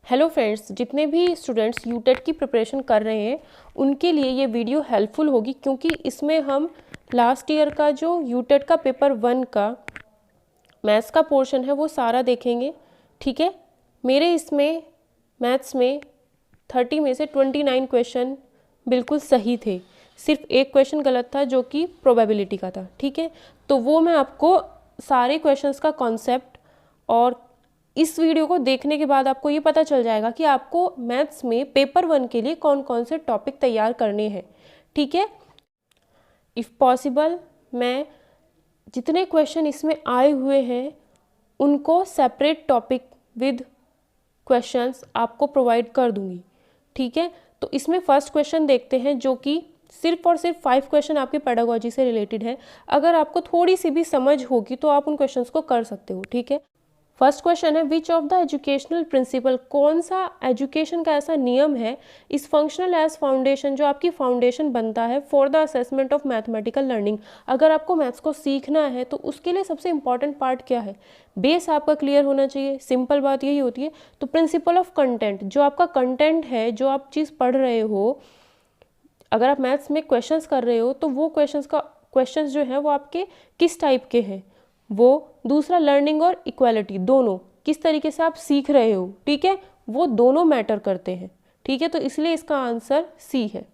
Hello friends, जितने भी students UTET की प्रिपरेशन कर रहे हैं उनके लिए ये वीडियो हेल्पफुल होगी, क्योंकि इसमें हम लास्ट ईयर का जो यूटेट का पेपर 1 का मैथ्स का पोर्शन है वो सारा देखेंगे। ठीक है, मेरे इसमें मैथ्स में 30 में से 29 क्वेश्चन बिल्कुल सही थे, सिर्फ एक क्वेश्चन गलत था जो कि प्रोबेबिलिटी का था। ठीक है, तो वो मैं आपको सारे क्वेश्चंस का कॉन्सेप्ट और इस वीडियो को देखने के बाद आपको ये पता चल जाएगा कि आपको मैथ्स में पेपर 1 के लिए कौन कौन से टॉपिक तैयार करने हैं। ठीक है, इफ़ पॉसिबल मैं जितने क्वेश्चन इसमें आए हुए हैं उनको सेपरेट टॉपिक विद क्वेश्चंस आपको प्रोवाइड कर दूंगी। ठीक है, तो इसमें फर्स्ट क्वेश्चन देखते हैं जो कि सिर्फ और सिर्फ 5 क्वेश्चन आपके पेडागोजी से रिलेटेड है। अगर आपको थोड़ी सी भी समझ होगी तो आप उन क्वेश्चंस को कर सकते हो। ठीक है, फर्स्ट क्वेश्चन है which of the educational principle, कौन सा एजुकेशन का ऐसा नियम है इस फंक्शनल एज फाउंडेशन, जो आपकी फाउंडेशन बनता है for the assessment of mathematical learning. अगर आपको मैथ्स को सीखना है तो उसके लिए सबसे इंपॉर्टेंट पार्ट क्या है? बेस आपका क्लियर होना चाहिए, सिंपल बात यही होती है। तो प्रिंसिपल ऑफ कंटेंट, जो आपका कंटेंट है, जो आप चीज़ पढ़ रहे हो, अगर आप मैथ्स में क्वेश्चंस कर रहे हो तो वो क्वेश्चंस जो है वो आपके किस टाइप के हैं, वो दूसरा लर्निंग और इक्वालिटी, दोनों किस तरीके से आप सीख रहे हो। ठीक है, वो दोनों मैटर करते हैं। ठीक है, तो इसलिए इसका आंसर सी है।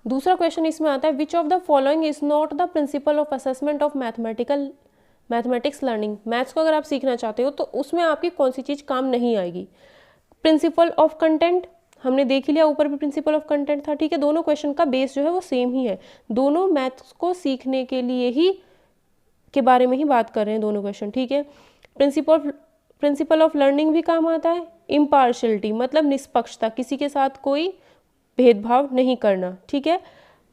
दूसरा क्वेश्चन इसमें आता है which of the following is not the principle of assessment of mathematics learning. Maths को अगर आप सीखना चाहते हो तो उसमें आपकी कौन सी चीज़ काम नहीं आएगी? प्रिंसिपल ऑफ कंटेंट हमने देख लिया, ऊपर भी प्रिंसिपल ऑफ कंटेंट था। ठीक है, दोनों क्वेश्चन का बेस जो है वो सेम ही है, दोनों मैथ्स को सीखने के लिए ही के बारे में ही बात कर रहे हैं दोनों क्वेश्चन। ठीक है, प्रिंसिपल ऑफ लर्निंग भी काम आता है। इम्पार्शलिटी मतलब निष्पक्षता, किसी के साथ कोई भेदभाव नहीं करना। ठीक है,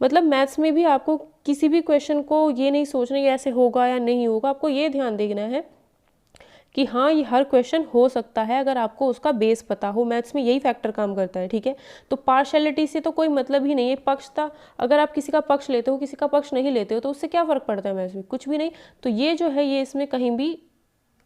मतलब मैथ्स में भी आपको किसी भी क्वेश्चन को ये नहीं सोचना ये ऐसे होगा या नहीं होगा, आपको ये ध्यान देना है कि हाँ ये हर क्वेश्चन हो सकता है अगर आपको उसका बेस पता हो। मैथ्स में यही फैक्टर काम करता है। ठीक है, तो पार्शलिटी से तो कोई मतलब ही नहीं है, पक्षता, अगर आप किसी का पक्ष लेते हो किसी का पक्ष नहीं लेते हो तो उससे क्या फ़र्क पड़ता है मैथ्स में? कुछ भी नहीं। तो ये जो है ये इसमें कहीं भी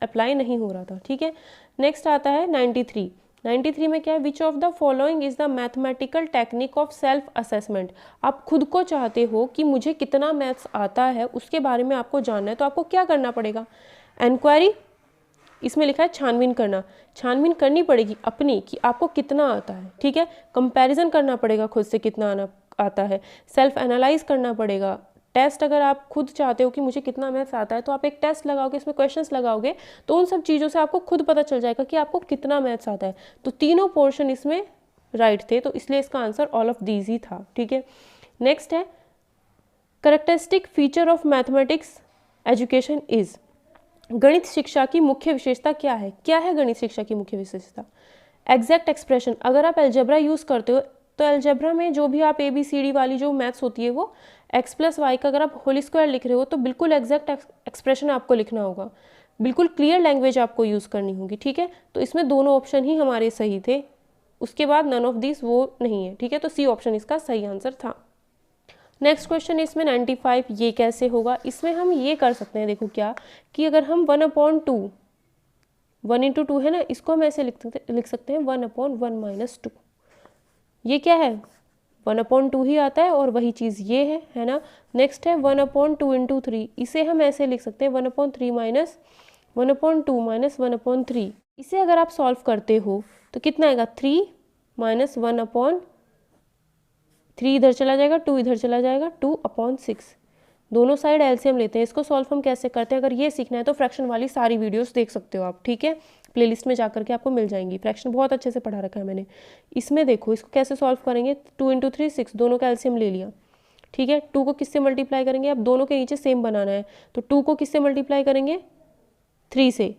अप्लाई नहीं हो रहा था। ठीक है, नेक्स्ट आता है 93 में क्या है? Which of the following is the mathematical technique of self assessment. आप खुद को चाहते हो कि मुझे कितना मैथ्स आता है उसके बारे में आपको जानना है, तो आपको क्या करना पड़ेगा? इंक्वायरी, इसमें लिखा है छानबीन करना, छानबीन करनी पड़ेगी अपनी कि आपको कितना आता है। ठीक है, कंपैरिजन करना पड़ेगा खुद से कितना आता है, सेल्फ एनालाइज करना पड़ेगा। टेस्ट, अगर आप खुद चाहते हो कि मुझे कितना मैथ्स आता है तो आप एक टेस्ट लगाओगे, इसमें क्वेश्चंस लगाओगे, तो उन सब चीज़ों से आपको खुद पता चल जाएगा कि आपको कितना मैथ्स आता है। तो तीनों पोर्शन इसमें राइट थे, तो इसलिए इसका आंसर ऑल ऑफ दीज ही था। ठीक है, नेक्स्ट है characteristic feature of mathematics education is. गणित शिक्षा की मुख्य विशेषता क्या है? क्या है गणित शिक्षा की मुख्य विशेषता? एग्जैक्ट एक्सप्रेशन, अगर आप अलजेब्रा यूज़ करते हो तो अलजेब्रा में जो भी आप ABCD वाली जो मैथ्स होती है वो x + y का अगर आप होल स्क्वायर लिख रहे हो तो बिल्कुल एग्जैक्ट एक्सप्रेशन आपको लिखना होगा, बिल्कुल क्लियर लैंग्वेज आपको यूज़ करनी होगी। ठीक है, तो इसमें दोनों ऑप्शन ही हमारे सही थे, उसके बाद नन ऑफ दिस वो नहीं है। ठीक है, तो सी ऑप्शन इसका सही आंसर था। नेक्स्ट क्वेश्चन इसमें 95, ये कैसे होगा? इसमें हम ये कर सकते हैं, देखो क्या कि अगर हम 1/2 1 × 2 है ना, इसको हम ऐसे लिख सकते हैं 1/1 - 2। ये क्या है? 1/2 ही आता है और वही चीज़ ये है ना। नेक्स्ट है 1/2 × 3, इसे हम ऐसे लिख सकते हैं 1/3 - 1/2 - 1/3। इसे अगर आप सॉल्व करते हो तो कितना आएगा? 3 - 1/3 इधर चला जाएगा, 2 इधर चला जाएगा, 2/6। दोनों साइड एलसीएम लेते हैं। इसको सॉल्व हम कैसे करते हैं, अगर ये सीखना है तो फ्रैक्शन वाली सारी वीडियोस देख सकते हो आप। ठीक है, प्लेलिस्ट में जाकर के आपको मिल जाएंगी, फ्रैक्शन बहुत अच्छे से पढ़ा रखा है मैंने। इसमें देखो इसको कैसे सॉल्व करेंगे, 2 × 3 6, दोनों का एलसीएम ले लिया। ठीक है, 2 को किससे मल्टीप्लाई करेंगे? अब दोनों के नीचे सेम बनाना है, तो 2 को किससे मल्टीप्लाई करेंगे? 3 से,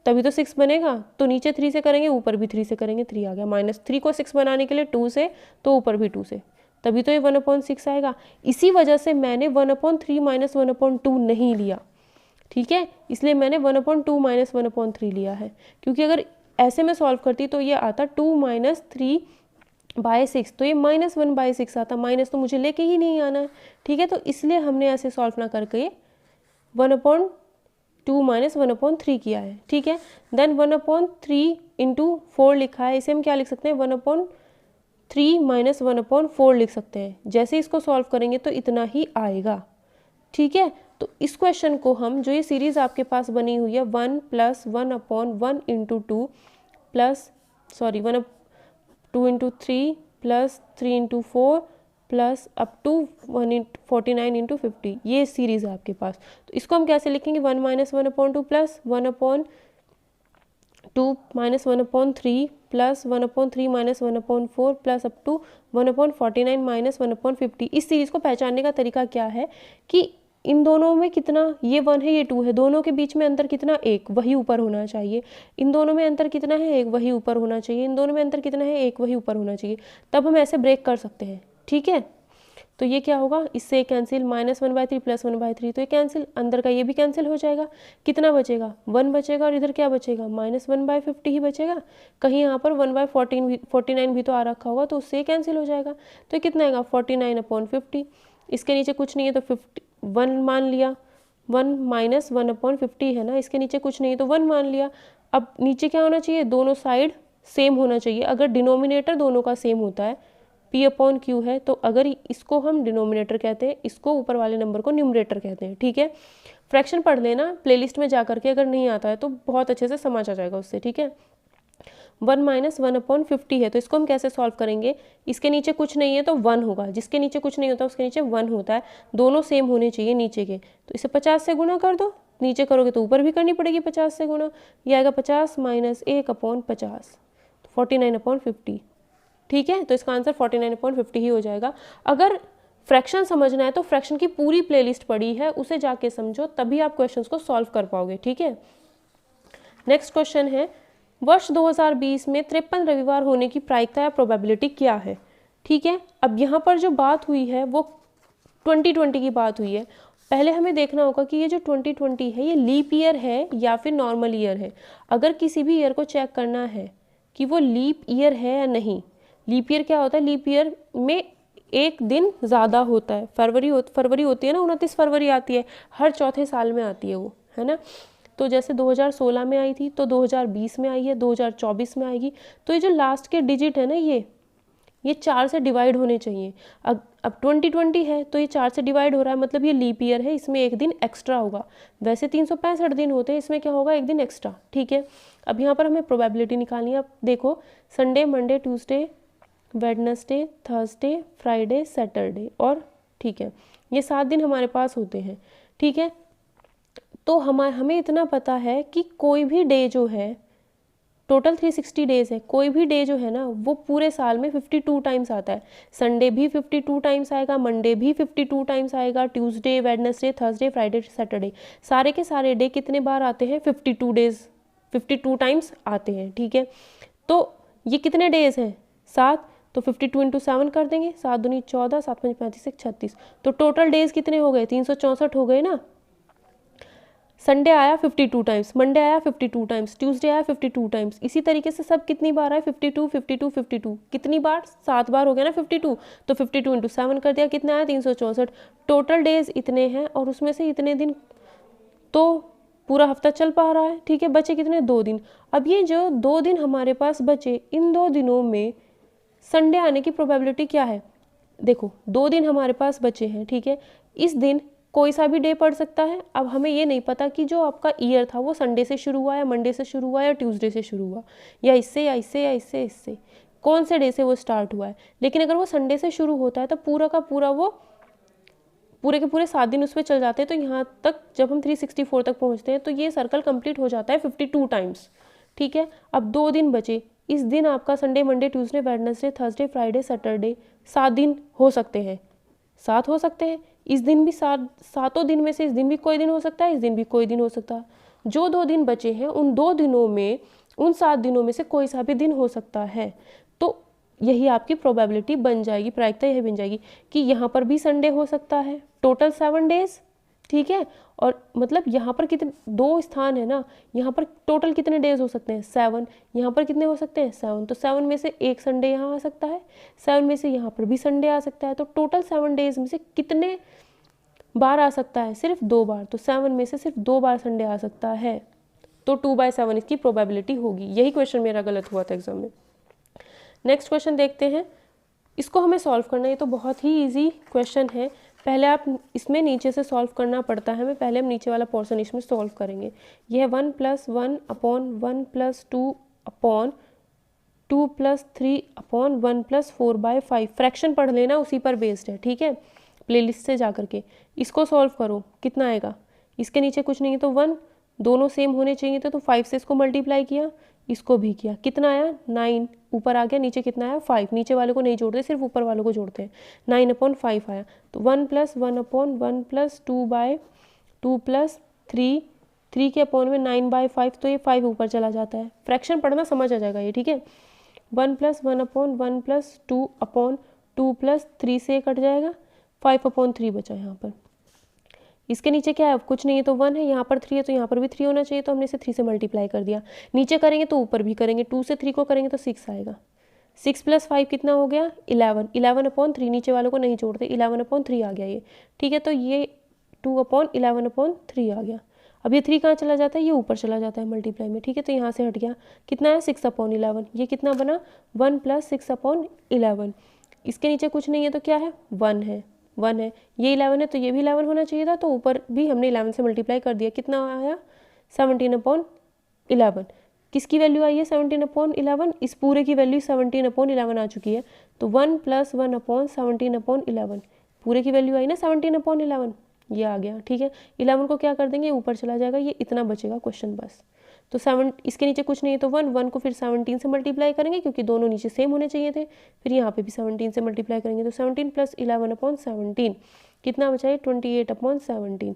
तभी तो 6 बनेगा। तो नीचे 3 से करेंगे, ऊपर भी 3 से करेंगे, 3 आ गया। -3 को 6 बनाने के लिए 2 से, तो ऊपर भी 2 से, तभी तो ये 1/6 आएगा। इसी वजह से मैंने 1/3 - 1/2 नहीं लिया। ठीक है, इसलिए मैंने 1/2 - 1/3 लिया है, क्योंकि अगर ऐसे में सॉल्व करती तो ये आता 2 - 3/6, तो ये -1/6 आता, माइनस तो मुझे लेके ही नहीं आना है। ठीक है, तो इसलिए हमने ऐसे सॉल्व ना करके 1/3 2 माइनस 1/3 किया है, ठीक है। देन 1/3 इंटू 4 लिखा है, इसे हम क्या लिख सकते हैं, 1/3 माइनस 1/4 लिख सकते हैं। जैसे इसको सॉल्व करेंगे तो इतना ही आएगा, ठीक है। तो इस क्वेश्चन को हम, जो ये सीरीज आपके पास बनी हुई है 1 + 1/1 into 2 plus 2 into 3 plus 3 into 4 plus up to 49 into 50, ये सीरीज है आपके पास। तो इसको हम कैसे लिखेंगे, 1 minus 1/2 plus 1/2 minus 1/3 plus 1/3 minus 1/4 plus up to 1/49 minus 1/50। इस सीरीज को पहचानने का तरीका क्या है कि इन दोनों में कितना, ये 1 है ये 2 है, दोनों के बीच में अंतर कितना, 1, वही ऊपर होना चाहिए। इन दोनों में अंतर कितना है, 1, वही ऊपर होना चाहिए। इन दोनों में अंतर कितना है, 1, वही ऊपर होना चाहिए। तब हम ऐसे ब्रेक कर सकते हैं, ठीक है। तो ये क्या होगा, इससे कैंसिल, -1/3 प्लस 1/3, तो ये कैंसिल, अंदर का ये भी कैंसिल हो जाएगा। कितना बचेगा, 1 बचेगा, और इधर क्या बचेगा, -1/50 ही बचेगा। कहीं यहाँ पर 1/49 भी तो आ रखा होगा, तो उससे कैंसिल हो जाएगा। तो ये कितना आएगा, 49/50। इसके नीचे कुछ नहीं है तो 1 मान लिया, 1 माइनस 1/50 है ना, इसके नीचे कुछ नहीं है तो 1 मान लिया। अब नीचे क्या होना चाहिए, दोनों साइड सेम होना चाहिए। अगर डिनोमिनेटर दोनों का सेम होता है, P/Q है, तो अगर इसको हम डिनोमिनेटर कहते हैं, इसको ऊपर वाले नंबर को न्यूमरेटर कहते हैं, ठीक है। फ्रैक्शन पढ़ लेना प्लेलिस्ट में जा करके, अगर नहीं आता है तो बहुत अच्छे से समझ आ जाएगा उससे, ठीक है। 1 माइनस 1/50 है, तो इसको हम कैसे सॉल्व करेंगे, इसके नीचे कुछ नहीं है तो 1 होगा, जिसके नीचे कुछ नहीं होता उसके नीचे 1 होता है, दोनों सेम होने चाहिए नीचे के। तो इसे 50 से गुणा कर दो, नीचे करोगे तो ऊपर भी करनी पड़ेगी 50 से गुणा। ये आएगा 50 माइनस 1/50, 49/50, ठीक है। तो इसका आंसर 49/50 ही हो जाएगा। अगर फ्रैक्शन समझना है तो फ्रैक्शन की पूरी प्लेलिस्ट पड़ी है, उसे जाके समझो, तभी आप क्वेश्चंस को सॉल्व कर पाओगे, ठीक है। नेक्स्ट क्वेश्चन है, वर्ष 2020 में 53 रविवार होने की प्रायिकता या प्रोबेबिलिटी क्या है, ठीक है। अब यहाँ पर जो बात हुई है वो 2020 की बात हुई है। पहले हमें देखना होगा कि ये जो 2020 है ये लीप ईयर है या फिर नॉर्मल ईयर है। अगर किसी भी ईयर को चेक करना है कि वो लीप ईयर है या नहीं, लीप ईयर क्या होता है, लीप ईयर में एक दिन ज़्यादा होता है। फरवरी होती है ना, 29 फरवरी आती है, हर चौथे साल में आती है वो, है ना। तो जैसे 2016 में आई थी तो 2020 में आई है, 2024 में आएगी। तो ये जो लास्ट के डिजिट है ना, ये 4 से डिवाइड होने चाहिए। अब 2020 है तो ये 4 से डिवाइड हो रहा है, मतलब ये लीप ईयर है, इसमें एक दिन एक्स्ट्रा होगा। वैसे 365 दिन होते हैं, इसमें क्या होगा, एक दिन एक्स्ट्रा, ठीक है। अब यहाँ पर हमें प्रोबेबिलिटी निकालनी है। अब देखो, Sunday, Monday, Tuesday, Wednesday, Thursday, Friday, Saturday, और ठीक है, ये 7 दिन हमारे पास होते हैं, ठीक है। तो हमें इतना पता है कि कोई भी डे जो है, टोटल 360 डेज है, कोई भी डे जो है ना वो पूरे साल में 52 टाइम्स आता है। संडे भी 52 टाइम्स आएगा, मंडे भी 52 टाइम्स आएगा, Tuesday, Wednesday, Thursday, Friday, Saturday, सारे के सारे डे कितने बार आते हैं, 52 डेज, 52 टाइम्स आते हैं, ठीक है। तो ये कितने डेज हैं, 7, तो 52 इंटू 7 कर देंगे, 7 दूनी 14, 7 5 35 36, तो टोटल डेज कितने हो गए, 364 हो गए ना। संडे आया 52 टाइम्स, मंडे आया 52 टाइम्स, ट्यूसडे आया 52 टाइम्स, इसी तरीके से सब कितनी बार आए, 52 52 52, कितनी बार, 7 बार हो गया ना 52, तो 52 इंटू 7 कर दिया, कितना आया, 364। टोटल डेज इतने हैं और उसमें से इतने दिन तो पूरा हफ्ता चल पा रहा है, ठीक है। बचे कितने, 2 दिन। अब ये जो 2 दिन हमारे पास बचे, इन 2 दिनों में संडे आने की प्रोबेबिलिटी क्या है, देखो 2 दिन हमारे पास बचे हैं, ठीक है। इस दिन कोई सा भी डे पड़ सकता है। अब हमें ये नहीं पता कि जो आपका ईयर था वो संडे से शुरू हुआ या मंडे से शुरू हुआ या ट्यूसडे से शुरू हुआ, या इससे या इससे या इससे इससे, कौन से डे से वो स्टार्ट हुआ है। लेकिन अगर वो संडे से शुरू होता है तो पूरा का पूरा वो पूरे के पूरे 7 दिन उस पर चल जाते हैं। तो यहाँ तक जब हम 364 तक पहुँचते हैं तो ये सर्कल कंप्लीट हो जाता है 52 टाइम्स, ठीक है। अब 2 दिन बचे, इस दिन आपका Sunday, Monday, Tuesday, Wednesday, Thursday, Friday, Saturday, 7 दिन हो सकते हैं, 7 हो सकते हैं। इस दिन भी 7 दिन में से इस दिन भी कोई दिन हो सकता है, इस दिन भी कोई दिन हो सकता है। जो 2 दिन बचे हैं उन 2 दिनों में, उन 7 दिनों में से कोई सा भी दिन हो सकता है। तो यही आपकी प्रोबेबिलिटी बन जाएगी, प्रायिकता यही बन जाएगी कि यहाँ पर भी संडे हो सकता है, टोटल 7 डेज, ठीक है। और मतलब यहाँ पर कितने 2 स्थान है ना, यहाँ पर टोटल कितने डेज हो सकते हैं, 7, यहाँ पर कितने हो सकते हैं, 7, तो 7 में से एक संडे यहाँ आ सकता है, 7 में से यहाँ पर भी संडे आ सकता है। तो टोटल 7 डेज में से कितने बार आ सकता है? सिर्फ 2 बार। तो 7 में से सिर्फ 2 बार संडे आ सकता है, तो 2/7 इसकी प्रोबेबिलिटी होगी। यही क्वेश्चन मेरा गलत हुआ था एग्जाम में। नेक्स्ट क्वेश्चन देखते हैं, इसको हमें सॉल्व करना है। ये तो बहुत ही ईजी क्वेश्चन है। पहले आप इसमें नीचे से सॉल्व करना पड़ता है हमें, पहले हम नीचे वाला पोर्शन इसमें सॉल्व करेंगे। यह 1 + 1 अपॉन 1 + 2 अपॉन 2 + 3 अपॉन 1 + 4/5 फ्रैक्शन पढ़ लेना, उसी पर बेस्ड है, ठीक है, प्लेलिस्ट से जा करके। इसको सॉल्व करो, कितना आएगा? इसके नीचे कुछ नहीं है तो 1, दोनों सेम होने चाहिए थे, तो 5 से इसको मल्टीप्लाई किया, इसको भी किया, कितना आया? 9 ऊपर आ गया, नीचे कितना आया? 5। नीचे वाले को नहीं जोड़ते, सिर्फ ऊपर वालों को जोड़ते हैं। 9/5 आया। तो 1 + 1 अपॉन 1 + 2/2 + 3 के अपॉन में 9/5, तो ये 5 ऊपर चला जाता है। फ्रैक्शन पढ़ना समझ आ जाएगा ये, ठीक है। 1 + 1 अपॉन 1 + 2 अपॉन 2 + 3 से कट जाएगा, 5/3 बचा यहाँ पर। इसके नीचे क्या है? कुछ नहीं है तो 1 है, यहाँ पर 3 है तो यहाँ पर भी 3 होना चाहिए, तो हमने इसे 3 से मल्टीप्लाई कर दिया। नीचे करेंगे तो ऊपर भी करेंगे, 2 से 3 को करेंगे तो 6 आएगा। 6 + 5 कितना हो गया? 11। 11/3, नीचे वालों को नहीं जोड़ते, 11/3 आ गया ये, ठीक है। तो ये 2/11/3 आ गया। अब ये 3 कहाँ चला जाता है? ये ऊपर चला जाता है मल्टीप्लाई में, ठीक है। तो यहाँ से हट गया, कितना है? 6/11। ये कितना बना? 1 + 6/11। इसके नीचे कुछ नहीं है तो क्या है? 1 है, 1 है, ये 11 है तो ये भी 11 होना चाहिए था, तो ऊपर भी हमने 11 से मल्टीप्लाई कर दिया। कितना आया? 17/11। किसकी वैल्यू आई है? 17/11। इस पूरे की वैल्यू 17/11 आ चुकी है। तो 1 + 1/17/11 पूरे की वैल्यू आई ना 17/11, ये आ गया, ठीक है। 11 को क्या कर देंगे? ऊपर चला जाएगा, ये इतना बचेगा क्वेश्चन बस। तो 7, इसके नीचे कुछ नहीं है तो 1 को फिर 17 से मल्टीप्लाई करेंगे, क्योंकि दोनों नीचे सेम होने चाहिए थे। फिर यहाँ पे भी 17 से मल्टीप्लाई करेंगे, तो 17 + 11/17 कितना बचा? 28/17,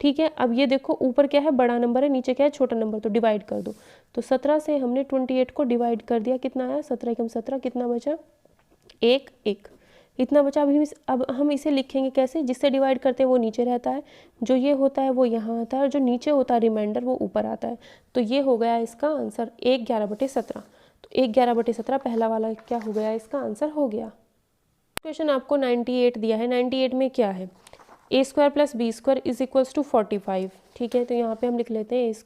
ठीक है। अब ये देखो, ऊपर क्या है? बड़ा नंबर है, नीचे क्या है? छोटा नंबर, तो डिवाइड कर दो। तो 17 से हमने 28 को डिवाइड कर दिया, कितना आया? 17×17 कितना बचा? 1 1 इतना बचा। अब हम इसे लिखेंगे कैसे? जिससे डिवाइड करते हैं वो नीचे रहता है, जो ये होता है वो यहाँ आता है, और जो नीचे होता है रिमाइंडर वो ऊपर आता है। तो ये हो गया इसका आंसर 1 11/17। तो 1 11/17 पहला वाला क्या हो गया? इसका आंसर हो गया। क्वेश्चन आपको 98 दिया है। 98 में क्या है? a² + b² = 45, ठीक है। तो यहाँ पे हम लिख लेते हैं a² +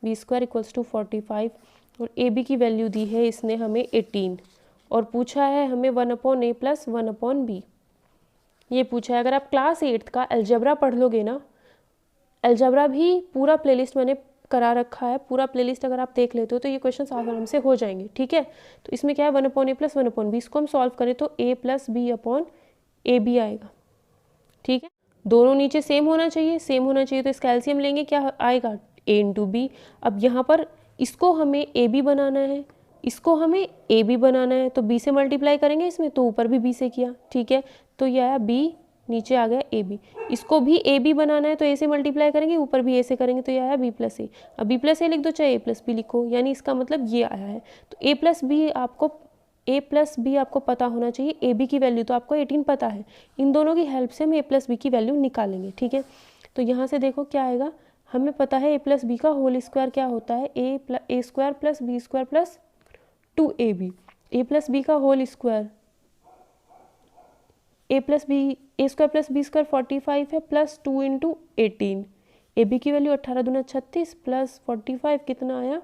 b² = 45, और ab की वैल्यू दी है इसने हमें 18, और पूछा है हमें 1/a + 1/b, ये पूछा है। अगर आप क्लास 8th का अलजेब्रा पढ़ लोगे ना, अलजेब्रा भी पूरा प्लेलिस्ट मैंने करा रखा है, पूरा प्लेलिस्ट अगर आप देख लेते हो तो ये क्वेश्चन आराम से हो जाएंगे, ठीक है। तो इसमें क्या है? 1/a + 1/b, इसको हम सॉल्व करें तो a + b/ab आएगा, ठीक है। दोनों नीचे सेम होना चाहिए, सेम होना चाहिए, तो इसका एलसीएम लेंगे, क्या आएगा? a × b। अब यहाँ पर इसको हमें ab बनाना है, इसको हमें ab बनाना है, तो b से मल्टीप्लाई करेंगे इसमें, तो ऊपर भी b से किया, ठीक है। तो ये आया b, नीचे आ गया ab। इसको भी ab बनाना है तो a से मल्टीप्लाई करेंगे, ऊपर भी a से करेंगे, तो ये आया b + a। अब b + a लिख दो, चाहे a + b लिखो, यानी इसका मतलब ये आया है। तो a + b आपको पता होना चाहिए। ए बी की वैल्यू तो आपको 18 पता है, इन दोनों की हेल्प से हम a + b की वैल्यू निकालेंगे, ठीक है। तो यहाँ से देखो क्या आएगा, हमें पता है a + b का होल स्क्वायर क्या होता है? a² + b² + 2ab। a + b का होल स्क्वायर, a² + b² 45 है, प्लस 2 × 18। ए बी की वैल्यू 18 दूना 36 प्लस 45 कितना आया?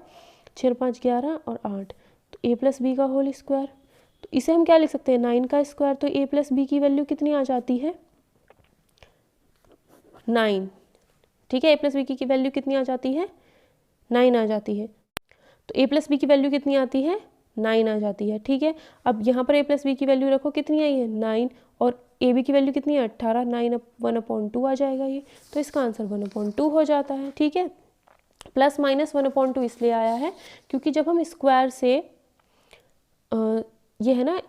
6 5 11 और 8। तो a + b का होल स्क्वायर, तो इसे हम क्या लिख सकते हैं? 9 का स्क्वायर। तो a + b की वैल्यू कितनी आ जाती है? 9, ठीक है। a + b की वैल्यू कितनी आ जाती है? 9 आ जाती है। तो a + b की वैल्यू कितनी आती है? 9 आ जाती है, ठीक है। अब यहाँ पर a + b की वैल्यू रखो, कितनी आई है? 9, और ए बी की वैल्यू कितनी है? 18। 9 1/2 आ जाएगा ये, तो इसका आंसर 1/2 हो जाता है, ठीक है। प्लस माइनस 1/2 इसलिए आया है क्योंकि जब हम स्क्वायर से ये है ना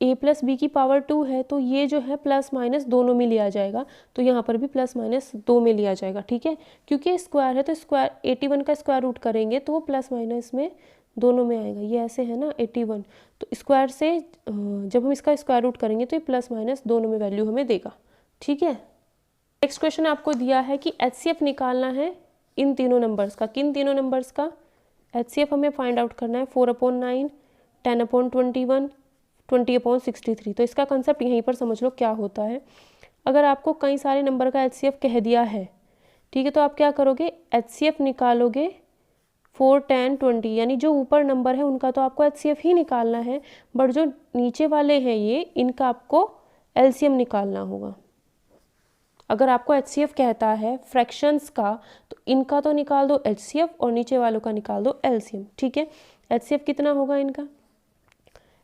a + b की पावर 2 है, तो ये जो है प्लस माइनस दोनों में लिया जाएगा, तो यहाँ पर भी प्लस माइनस 2 में लिया जाएगा, ठीक है। क्योंकि स्क्वायर है तो स्क्वायर 81 का स्क्वायर रूट करेंगे तो वो प्लस माइनस में दोनों में आएगा। ये ऐसे है ना 81, तो स्क्वायर से जब हम इसका स्क्वायर रूट करेंगे तो ये प्लस माइनस दोनों में वैल्यू हमें देगा, ठीक है। नेक्स्ट क्वेश्चन आपको दिया है कि HCF निकालना है इन तीनों नंबर्स का। किन तीनों नंबर्स का HCF हमें फाइंड आउट करना है? 4/9, 10/21, 20/63। तो इसका कंसेप्ट यहीं पर समझ लो क्या होता है। अगर आपको कई सारे नंबर का HCF कह दिया है, ठीक है, तो आप क्या करोगे, HCF निकालोगे 4, 10, 20, यानी जो ऊपर नंबर है उनका तो आपको HCF ही निकालना है, बट जो नीचे वाले हैं ये, इनका आपको LCM निकालना होगा। अगर आपको HCF कहता है फ्रैक्शंस का, तो इनका तो निकाल दो HCF और नीचे वालों का निकाल दो LCM, ठीक है। HCF कितना होगा इनका,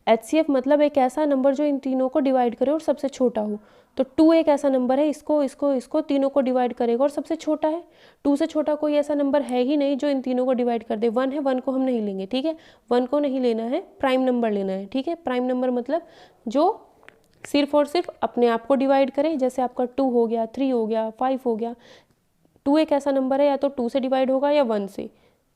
HCF मतलब एक ऐसा नंबर जो इन तीनों को डिवाइड करे और सबसे छोटा हो। तो 2 एक ऐसा नंबर है, इसको तीनों को डिवाइड करेगा और सबसे छोटा है। 2 से छोटा कोई ऐसा नंबर है ही नहीं जो इन तीनों को डिवाइड कर दे। 1 है, 1 को हम नहीं लेंगे, ठीक है, 1 को नहीं लेना है, प्राइम नंबर लेना है, ठीक है। प्राइम नंबर मतलब जो सिर्फ और सिर्फ अपने आप को डिवाइड करे, जैसे आपका 2 हो गया, 3 हो गया, 5 हो गया। 2 एक ऐसा नंबर है या तो 2 से डिवाइड होगा या 1 से।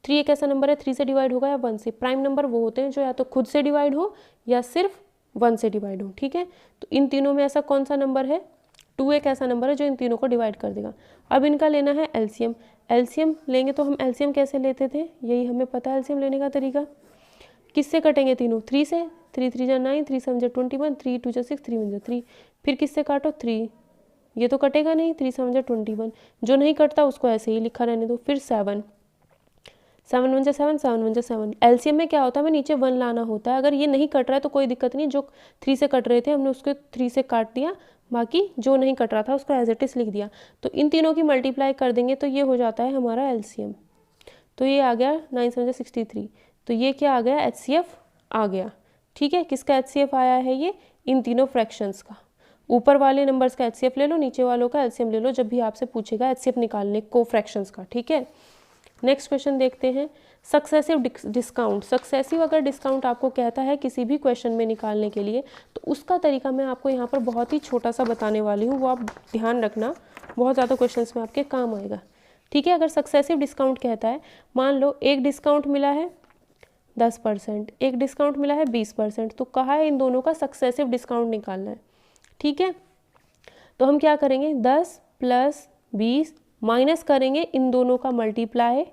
3 एक ऐसा नंबर है, 3 से डिवाइड होगा या 1 से। प्राइम नंबर वो होते हैं जो या तो खुद से डिवाइड हो या सिर्फ 1 से डिवाइड हो, ठीक है। तो इन तीनों में ऐसा कौन सा नंबर है, 2 एक ऐसा नंबर है जो इन तीनों को डिवाइड कर देगा। अब इनका लेना है LCM। LCM लेंगे तो हम LCM कैसे लेते थे, यही हमें पता है LCM लेने का तरीका। किससे कटेंगे तीनों, 3 से, 3 3 जा 9, 3 7 जा 21, 3 2 जा 6, 3 1 जा 3। फिर किससे काटो, 3, ये तो कटेगा नहीं, 3 7 जा 21, जो नहीं कटता उसको ऐसे ही लिखा रहने दो। फिर 7 7 1 जा 7, 7 1 जा 7। LCM में क्या होता है, हमें नीचे 1 लाना होता है। अगर ये नहीं कट रहा है तो कोई दिक्कत नहीं, जो 3 से कट रहे थे हमने उसको 3 से काट दिया, बाकी जो नहीं कट रहा था उसको एज इट इज लिख दिया। तो इन तीनों की मल्टीप्लाई कर देंगे तो ये हो जाता है हमारा LCM। तो ये आ गया 9 7 जा 63। तो ये क्या आ गया, HCF आ गया, ठीक है। किसका HCF आया है, ये इन तीनों फ्रैक्शंस का। ऊपर वाले नंबर्स का HCF ले लो, नीचे वालों का LCM ले लो, जब भी आपसे पूछेगा HCF निकालने को फ्रैक्शंस का, ठीक है। नेक्स्ट क्वेश्चन देखते हैं, सक्सेसिव डिस्काउंट। सक्सेसिव अगर डिस्काउंट आपको कहता है किसी भी क्वेश्चन में निकालने के लिए, तो उसका तरीका मैं आपको यहाँ पर बहुत ही छोटा सा बताने वाली हूँ, वो आप ध्यान रखना, बहुत ज़्यादा क्वेश्चंस में आपके काम आएगा, ठीक है। अगर सक्सेसिव डिस्काउंट कहता है, मान लो एक डिस्काउंट मिला है 10%, एक डिस्काउंट मिला है 20%, तो कहा है इन दोनों का सक्सेसिव डिस्काउंट निकालना है, ठीक है। तो हम क्या करेंगे, 10 + 20 माइनस करेंगे इन दोनों का मल्टीप्लाई,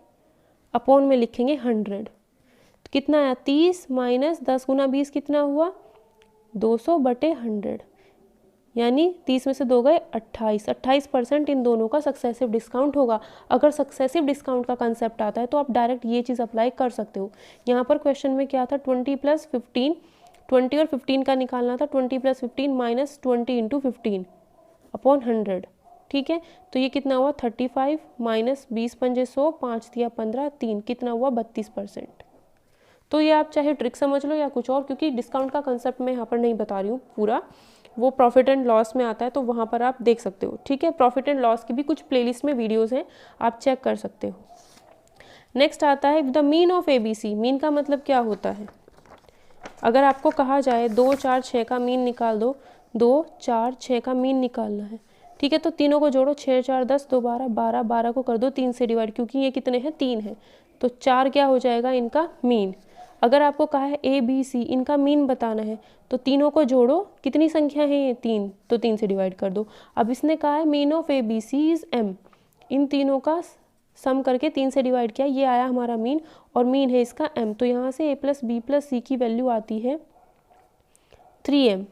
अपॉन में लिखेंगे 100। तो कितना आया, 30 माइनस 10 गुना 20 कितना हुआ, 200/100, यानी 30 में से 2 गए 28। 28% इन दोनों का सक्सेसिव डिस्काउंट होगा। अगर सक्सेसिव डिस्काउंट का कंसेप्ट आता है तो आप डायरेक्ट ये चीज़ अप्लाई कर सकते हो। यहाँ पर क्वेश्चन में क्या था, 20 + 15, 20 और 15 का निकालना था। 20 + 15 माइनस 20 × 15 अपॉन 100, ठीक है। तो ये कितना हुआ, 35 माइनस 20 पंजे 100, 5 दिया 15, 3 कितना हुआ, 32%। तो ये आप चाहे ट्रिक समझ लो या कुछ और, क्योंकि डिस्काउंट का कंसेप्ट मैं यहाँ पर नहीं बता रही हूँ पूरा, वो प्रॉफिट एंड लॉस में आता है, तो वहाँ पर आप देख सकते हो, ठीक है। प्रॉफिट एंड लॉस की भी कुछ प्लेलिस्ट में वीडियोस हैं, आप चेक कर सकते हो। नेक्स्ट आता है the mean of ABC। Mean का मतलब क्या होता है, अगर आपको कहा जाए 2 4 6 का मीन निकाल दो, 2 4 6 का मीन निकालना है, ठीक है। तो तीनों को जोड़ो, 6 4 10, 2 12, 12, 12 को कर दो 3 से डिवाइड, क्योंकि ये कितने हैं, 3 है, तो 4 क्या हो जाएगा इनका मीन। अगर आपको कहा है ABC इनका मीन बताना है, तो तीनों को जोड़ो, कितनी संख्या है ये, 3, तो 3 से डिवाइड कर दो। अब इसने कहा है mean of ABC is M, इन तीनों का सम करके 3 से डिवाइड किया, ये आया हमारा मीन, और मीन है इसका M। तो यहाँ से A + B + C की वैल्यू आती है 3M।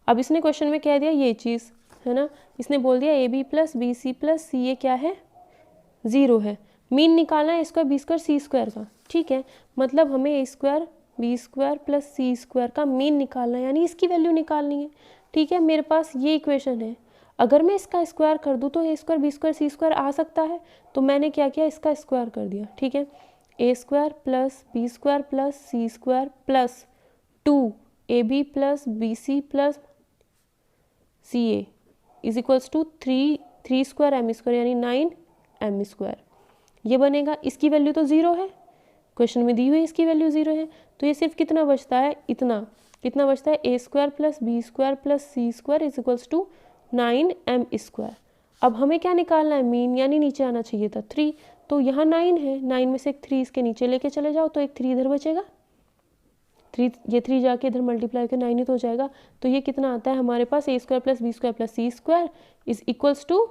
अब इसने क्वेश्चन में कह दिया ये चीज़ है ना, इसने बोल दिया AB + BC + C ये क्या है, 0 है। मीन निकालना है A² B² C² का, ठीक है। मतलब हमें A² B² + C² का मीन निकालना है, यानी इसकी वैल्यू निकालनी है, ठीक है। मेरे पास ये इक्वेशन है, अगर मैं इसका स्क्वायर कर दूँ तो A² B² C² आ सकता है, तो मैंने क्या किया, इसका स्क्वायर कर दिया, ठीक है। A² + B² + C² + 2AB + BC + CA is equals to 3² M², यानी 9M², ये बनेगा। इसकी वैल्यू तो 0 है, क्वेश्चन में दी हुई इसकी वैल्यू 0 है, तो ये सिर्फ कितना बचता है, इतना कितना बचता है, A² + B² + C² is equals to 9M²। अब हमें क्या निकालना है, मीन, यानी नीचे आना चाहिए था 3, तो यहाँ 9 है, 9 में से एक 3 इसके नीचे लेके चले जाओ, तो एक 3 इधर बचेगा, 3 ये 3 जाके इधर मल्टीप्लाई कर 9 ही तो हो जाएगा। तो ये कितना आता है हमारे पास, A² + B² + C² is equals to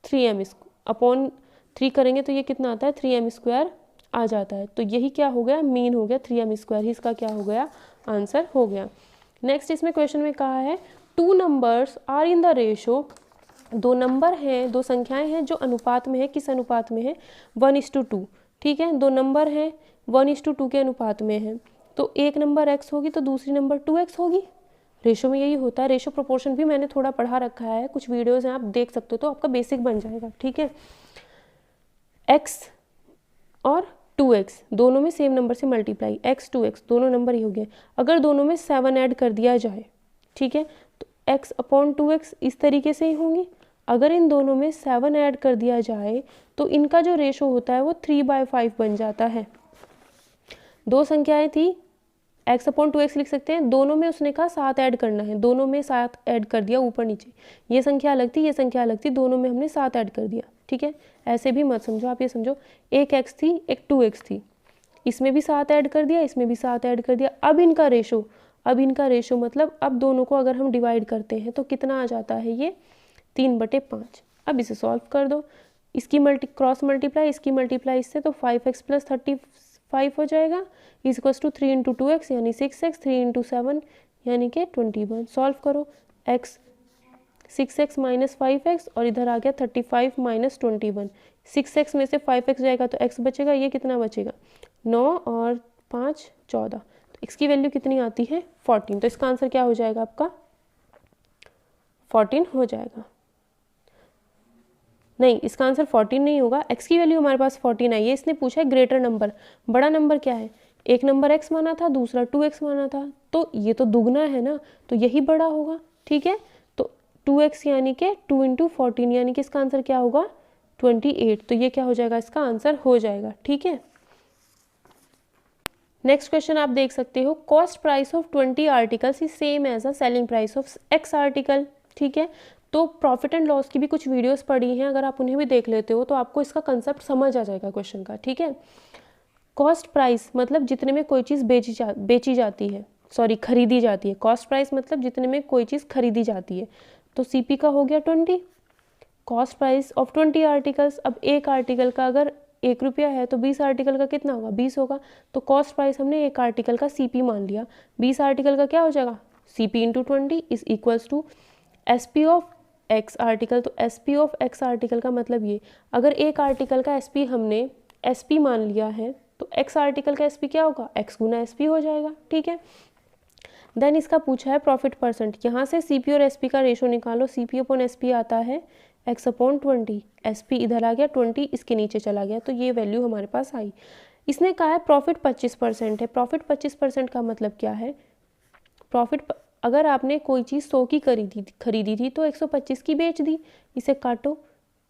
3M upon 3 करेंगे तो ये कितना आता है, 3M² आ जाता है। तो यही क्या हो गया, मीन हो गया, 3M² ही इसका क्या हो गया, आंसर हो गया। नेक्स्ट इसमें क्वेश्चन में कहा है 2 numbers are in the ratio दो नंबर हैं, दो संख्याएं हैं जो अनुपात में है, किस अनुपात में है, 1:2, ठीक है। दो नंबर हैं 1:2 के अनुपात में है, तो एक नंबर x होगी तो दूसरी नंबर 2x होगी। रेशो में यही होता है। रेशो प्रोपोर्शन भी मैंने थोड़ा पढ़ा रखा है, कुछ वीडियोज़ हैं आप देख सकते हो, तो आपका बेसिक बन जाएगा, ठीक है। x और 2x दोनों में सेम नंबर से मल्टीप्लाई, x 2x दोनों नंबर ही हो गए। अगर दोनों में 7 ऐड कर दिया जाए, ठीक है, तो x/2x इस तरीके से ही होंगी। अगर इन दोनों में 7 ऐड कर दिया जाए तो इनका जो रेशो होता है वो 3/5 बन जाता है। दो संख्याएं थी, x/2x लिख सकते हैं, दोनों में उसने कहा 7 ऐड करना है, दोनों में 7 ऐड कर दिया ऊपर नीचे। ये संख्या अलग थी, ये संख्या अलग थी, दोनों में हमने 7 ऐड कर दिया, ठीक है। ऐसे भी मत समझो, आप ये समझो एक x थी एक 2x थी, इसमें भी 7 ऐड कर दिया, इसमें भी 7 ऐड कर दिया। अब इनका रेशो मतलब अब दोनों को अगर हम डिवाइड करते हैं तो कितना आ जाता है, ये 3/5। अब इसे सॉल्व कर दो, इसकी क्रॉस मल्टीप्लाई, इसकी मल्टीप्लाई इससे, तो 5x + 35 हो जाएगा, = 3 × 2x यानी 6x, 3 × 7 यानी कि 21। सॉल्व करो, x 6x - 5x और इधर आ गया 35 - 21। 6x में से 5x जाएगा तो x बचेगा, ये कितना बचेगा 9 और 5 14, तो x की वैल्यू कितनी आती है 14। तो इसका आंसर क्या हो जाएगा आपका 14 हो जाएगा। नहीं, इसका आंसर 14 नहीं होगा, x की वैल्यू हमारे पास 14 आई है। इसने पूछा है ग्रेटर नंबर, बड़ा नंबर क्या है, एक नंबर x माना था, दूसरा 2x माना था, तो ये तो दुगना है ना, तो यही बड़ा होगा, ठीक है। तो 2x यानी कि 2 × 14 यानी कि इसका आंसर क्या होगा 28। तो ये क्या हो जाएगा, इसका आंसर हो जाएगा, ठीक है। नेक्स्ट क्वेश्चन आप देख सकते हो, cost price of 20 articles is same as a selling price of x article, ठीक है। तो प्रॉफिट एंड लॉस की भी कुछ वीडियोस पड़ी हैं, अगर आप उन्हें भी देख लेते हो तो आपको इसका कंसेप्ट समझ आ जाएगा क्वेश्चन का, ठीक है। कॉस्ट प्राइस मतलब जितने में कोई चीज़ बेची जाती है, सॉरी खरीदी जाती है। कॉस्ट प्राइस मतलब जितने में कोई चीज़ खरीदी जाती है, तो CP का हो गया 20, कॉस्ट प्राइस ऑफ 20 आर्टिकल्स। अब एक आर्टिकल का अगर 1 रुपया है तो 20 आर्टिकल का कितना होगा 20 होगा, तो कॉस्ट प्राइस हमने एक आर्टिकल का CP मान लिया, 20 आर्टिकल का क्या हो जाएगा CP × 20 is equals to SP of x article. तो SP ऑफ x आर्टिकल का मतलब ये, अगर एक आर्टिकल का SP हमने SP मान लिया है तो x आर्टिकल का SP क्या होगा x × SP हो जाएगा, ठीक है। देन इसका पूछा है प्रॉफिट परसेंट, यहाँ से CP और SP का रेशो निकालो, CP/SP आता है x/20, SP इधर आ गया 20, इसके नीचे चला गया, तो ये वैल्यू हमारे पास आई। इसने कहा है प्रॉफिट 25% है। प्रॉफिट 25% का मतलब क्या है, प्रॉफिट अगर आपने कोई चीज़ 100 की खरीदी थी तो 125 की बेच दी। इसे काटो,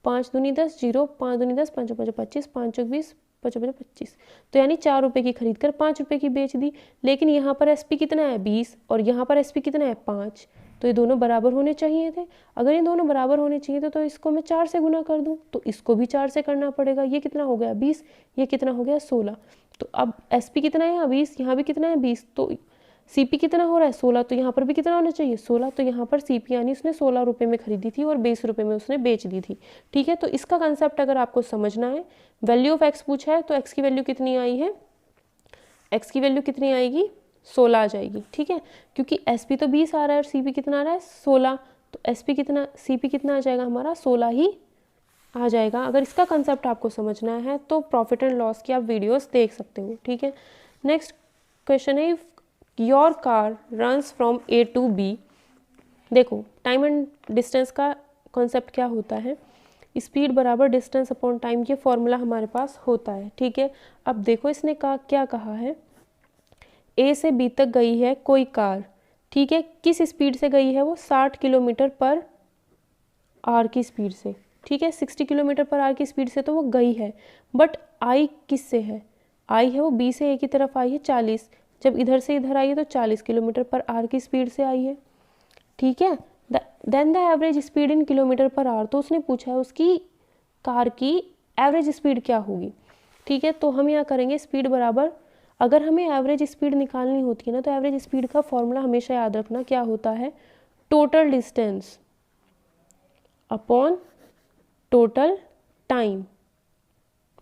5 दूनी 10, 0, 5 दूनी 10, 5 5 25, 5 चौक 20, 5 25, तो यानी 4 रुपये की खरीद कर 5 रुपये की बेच दी। लेकिन यहाँ पर SP कितना है 20 और यहाँ पर SP कितना है 5, तो ये दोनों बराबर होने चाहिए थे। अगर ये दोनों बराबर होने चाहिए थे तो इसको मैं 4 से गुना कर दूँ, तो इसको भी 4 से करना पड़ेगा। ये कितना हो गया 20, ये कितना हो गया 16। तो अब SP कितना है 20, यहाँ भी कितना है 20, तो CP कितना हो रहा है 16, तो यहाँ पर भी कितना होना चाहिए 16। तो यहाँ पर CP यानी उसने 16 रुपये में खरीदी थी और 20 रुपये में उसने बेच दी थी, ठीक है। तो इसका कंसेप्ट अगर आपको समझना है, वैल्यू ऑफ x पूछा है तो x की वैल्यू कितनी आई है, x की वैल्यू कितनी आएगी 16 आ जाएगी, ठीक है। क्योंकि SP तो 20 आ रहा है और CP कितना आ रहा है 16, तो CP कितना आ जाएगा हमारा 16 ही आ जाएगा। अगर इसका कंसेप्ट आपको समझना है तो प्रॉफिट एंड लॉस की आप वीडियोस देख सकते हो, ठीक है। नेक्स्ट क्वेश्चन है, your car runs from A to B। देखो टाइम एंड डिस्टेंस का कॉन्सेप्ट क्या होता है, स्पीड बराबर डिस्टेंस अपॉन टाइम, ये फॉर्मूला हमारे पास होता है, ठीक है। अब देखो इसने क्या कहा है, A से B तक गई है कोई कार, ठीक है। किस स्पीड से गई है वो 60 km/h की स्पीड से, ठीक है। 60 km/h की स्पीड से तो वो गई है, बट आई किस से है, आई है वो B से A की तरफ आई है 40, जब इधर से इधर आई है तो 40 km/h की स्पीड से आई है, ठीक है। Then the average speed in km/h, तो उसने पूछा है उसकी कार की एवरेज स्पीड क्या होगी, ठीक है। तो हम यहाँ करेंगे स्पीड बराबर, अगर हमें एवरेज स्पीड निकालनी होती है ना तो एवरेज स्पीड का फॉर्मूला हमेशा याद रखना क्या होता है, total distance upon total time.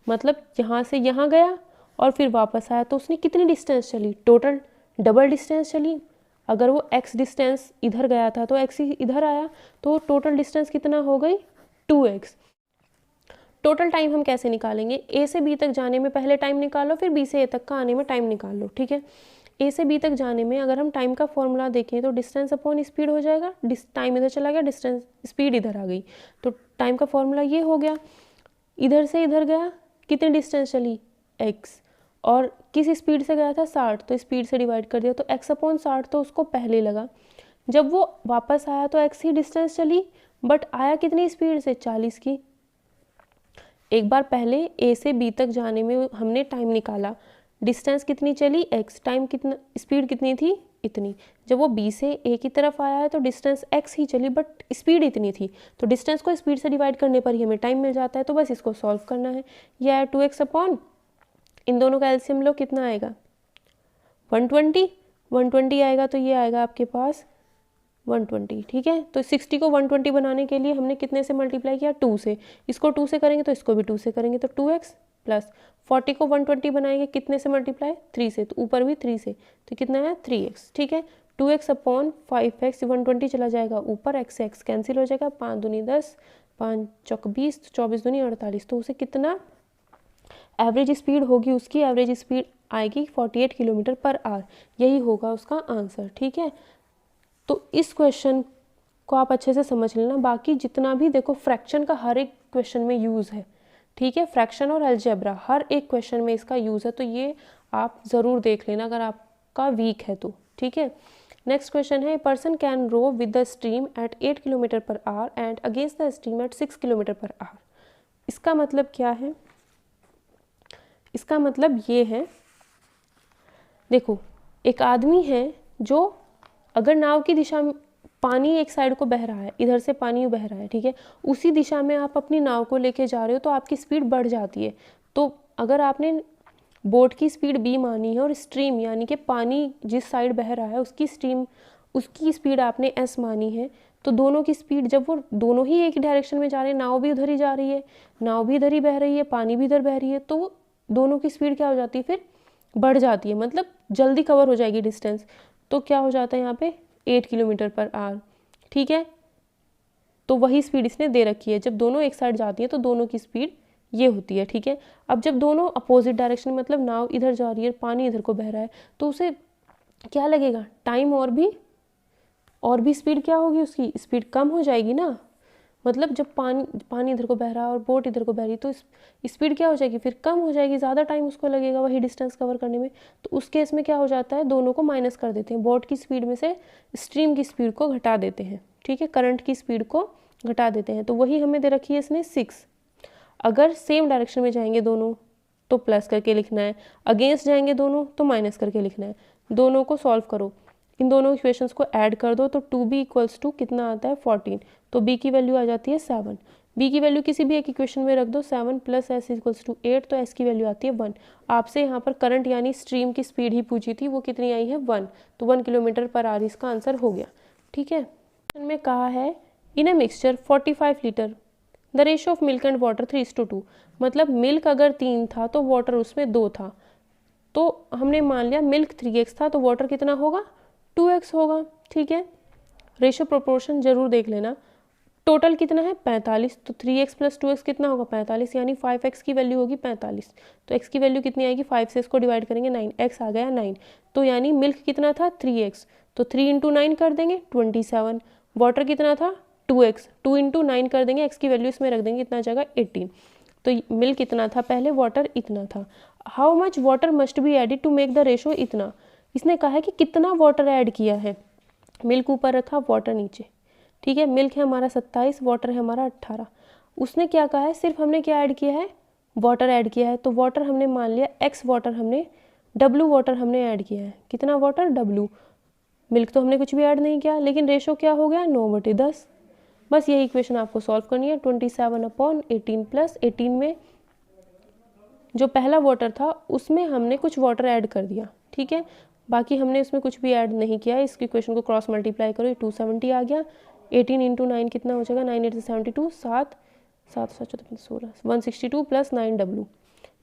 मतलब यहाँ से यहाँ गया और फिर वापस आया तो उसने कितनी डिस्टेंस चली, टोटल डबल डिस्टेंस चली। अगर वो x डिस्टेंस इधर गया था तो x ही इधर आया, तो टोटल डिस्टेंस कितना हो गई 2x। टोटल टाइम हम कैसे निकालेंगे, a से b तक जाने में पहले टाइम निकालो, फिर b से a तक का आने में टाइम निकाल लो, ठीक है। a से b तक जाने में अगर हम टाइम का फॉर्मूला देखें तो डिस्टेंस अपॉन स्पीड हो जाएगा, टाइम इधर चला गया, डिस्टेंस स्पीड इधर आ गई, तो टाइम का फॉर्मूला ये हो गया। इधर से इधर गया, कितनी डिस्टेंस चली x, और किस स्पीड से गया था 60, तो स्पीड से डिवाइड कर दिया, तो x अपॉन 60 तो उसको पहले लगा। जब वो वापस आया तो x ही डिस्टेंस चली, बट आया कितनी स्पीड से 40 की। एक बार पहले a से b तक जाने में हमने टाइम निकाला, डिस्टेंस कितनी चली x, टाइम कितना, स्पीड कितनी थी इतनी। जब वो b से a की तरफ आया है तो डिस्टेंस x ही चली बट स्पीड इतनी थी, तो डिस्टेंस को स्पीड से डिवाइड करने पर ही हमें टाइम मिल जाता है। तो बस इसको सॉल्व करना है। यह है 2x अपॉन, इन दोनों का एलसीएम लो, कितना आएगा 120 आएगा, तो ये आएगा आपके पास 120, ठीक है। तो 60 को 120 बनाने के लिए हमने कितने से मल्टीप्लाई किया 2 से, इसको 2 से करेंगे तो इसको भी 2 से करेंगे, तो 2x प्लस 40 को 120 बनाएंगे कितने से मल्टीप्लाई 3 से, तो ऊपर भी 3 से, तो कितना है 3x, ठीक है। 2x अपॉन 5x, 120 चला जाएगा ऊपर, x से x कैंसिल हो जाएगा, 5 दूनी 10, 5 चौक 20, 24 दूनी 48, तो उसे कितना एवरेज स्पीड होगी, उसकी एवरेज स्पीड आएगी 48 किलोमीटर पर आवर, यही होगा उसका आंसर, ठीक है। तो इस क्वेश्चन को आप अच्छे से समझ लेना। बाकी जितना भी देखो फ्रैक्शन का हर एक क्वेश्चन में यूज़ है, ठीक है, फ्रैक्शन और अलजेब्रा हर एक क्वेश्चन में इसका यूज़ है, तो ये आप ज़रूर देख लेना अगर आपका वीक है तो, ठीक है। नेक्स्ट क्वेश्चन है, a person can row with the stream at 8 kilometre per hour and against the stream at 6 kilometre per hour. इसका मतलब क्या है, इसका मतलब ये है, देखो एक आदमी है जो अगर नाव की दिशा में पानी एक साइड को बह रहा है, इधर से पानी बह रहा है, ठीक है, उसी दिशा में आप अपनी नाव को लेके जा रहे हो तो आपकी स्पीड बढ़ जाती है। तो अगर आपने बोट की स्पीड b मानी है और स्ट्रीम यानी कि पानी जिस साइड बह रहा है उसकी स्ट्रीम, उसकी स्पीड आपने s मानी है, तो दोनों की स्पीड जब वो दोनों ही एक डायरेक्शन में जा रहे हैं, नाव भी उधर ही जा रही है, नाव भी इधर ही बह रही है, पानी भी इधर बह रही है, तो दोनों की स्पीड क्या हो जाती है फिर बढ़ जाती है, मतलब जल्दी कवर हो जाएगी डिस्टेंस। तो क्या हो जाता है यहाँ पे 8 किलोमीटर पर आवर, ठीक है। तो वही स्पीड इसने दे रखी है, जब दोनों एक साइड जाती है तो दोनों की स्पीड ये होती है, ठीक है। अब जब दोनों अपोजिट डायरेक्शन, मतलब नाव इधर जा रही है पानी इधर को बह रहा है, तो उसे क्या लगेगा टाइम, और भी स्पीड क्या होगी, उसकी स्पीड कम हो जाएगी ना। मतलब जब पानी इधर को बह रहा है और बोट इधर को बह रही है तो स्पीड क्या हो जाएगी फिर कम हो जाएगी, ज़्यादा टाइम उसको लगेगा वही डिस्टेंस कवर करने में। तो उस केस में क्या हो जाता है, दोनों को माइनस कर देते हैं, बोट की स्पीड में से स्ट्रीम की स्पीड को घटा देते हैं, ठीक है, करंट की स्पीड को घटा देते हैं। तो वही हमें दे रखी है इसने 6। अगर सेम डायरेक्शन में जाएंगे दोनों तो प्लस करके लिखना है, अगेंस्ट जाएंगे दोनों तो माइनस करके लिखना है। दोनों को सॉल्व करो, इन दोनों इक्वेशंस को ऐड कर दो, तो 2b इक्वल्स टू कितना आता है 14, तो b की वैल्यू आ जाती है 7। b की वैल्यू किसी भी एक इक्वेशन में रख दो, 7 प्लस s इक्वल्स टू 8, तो s की वैल्यू आती है 1। आपसे यहाँ पर करंट यानी स्ट्रीम की स्पीड ही पूछी थी, वो कितनी आई है 1, तो 1 किलोमीटर पर आवर इसका आंसर हो गया, ठीक है। क्वेश्चन में कहा है in a mixture 45 litre the ratio of milk and water 3:2, मतलब मिल्क अगर 3 था तो वाटर उसमें 2 था, तो हमने मान लिया मिल्क 3x था तो वाटर कितना होगा 2x होगा, ठीक है। रेशियो प्रोपोर्शन जरूर देख लेना। टोटल कितना है 45, तो 3x प्लस 2x कितना होगा 45, यानी 5x की वैल्यू होगी 45, तो x की वैल्यू कितनी आएगी 5 से इसको डिवाइड करेंगे 9, x आ गया 9, तो यानी मिल्क कितना था 3x, तो 3 × 9 कर देंगे 27, वाटर कितना था 2x, 2 × 9 कर देंगे, x की वैल्यू इसमें रख देंगे, इतना आ जाएगा 18, तो मिल्क कितना था पहले, वाटर इतना था। How much water must be added to make the ratio इतना, इसने कहा है कि कितना वाटर ऐड किया है, मिल्क ऊपर रखा वाटर नीचे, ठीक है। मिल्क है हमारा 27, वाटर है हमारा 18। उसने क्या कहा है, सिर्फ हमने क्या ऐड किया है वाटर ऐड किया है, तो वाटर हमने मान लिया x वाटर, हमने w वाटर हमने ऐड किया है, कितना वाटर w, मिल्क तो हमने कुछ भी ऐड नहीं किया, लेकिन रेशो क्या हो गया 9/10। बस यही इक्वेशन आपको सॉल्व करनी है। 27/18 प्लस 18 में जो पहला वाटर था उसमें हमने कुछ वाटर ऐड कर दिया, ठीक है, बाकी हमने उसमें कुछ भी ऐड नहीं किया। इस इक्वेशन को क्रॉस मल्टीप्लाई करो, ये 270 आ गया, 18 × 9 कितना हो जाएगा 9 8 72, 7 7 7 16 162 प्लस 9w,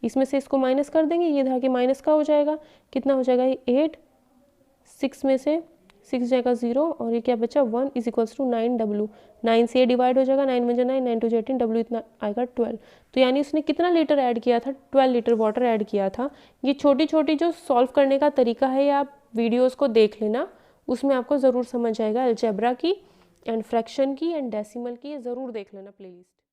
इसमें से इसको माइनस कर देंगे, ये धागे माइनस का हो जाएगा, कितना हो जाएगा ये 8, 6 में से 6 जाएगा 0 और ये क्या बचा 1 इज इक्वल्स टू 9W। 9 से डिवाइड हो जाएगा, 9 1 9, 9 2 18, W इतना आएगा 12। तो यानी उसने कितना लीटर ऐड किया था, 12 लीटर वाटर ऐड किया था। ये छोटी छोटी जो सॉल्व करने का तरीका है, ये आप वीडियोस को देख लेना, उसमें आपको ज़रूर समझ आएगा। अलजेब्रा की एंड फ्रैक्शन की एंड डेसिमल की ये ज़रूर देख लेना प्लेलिस्ट।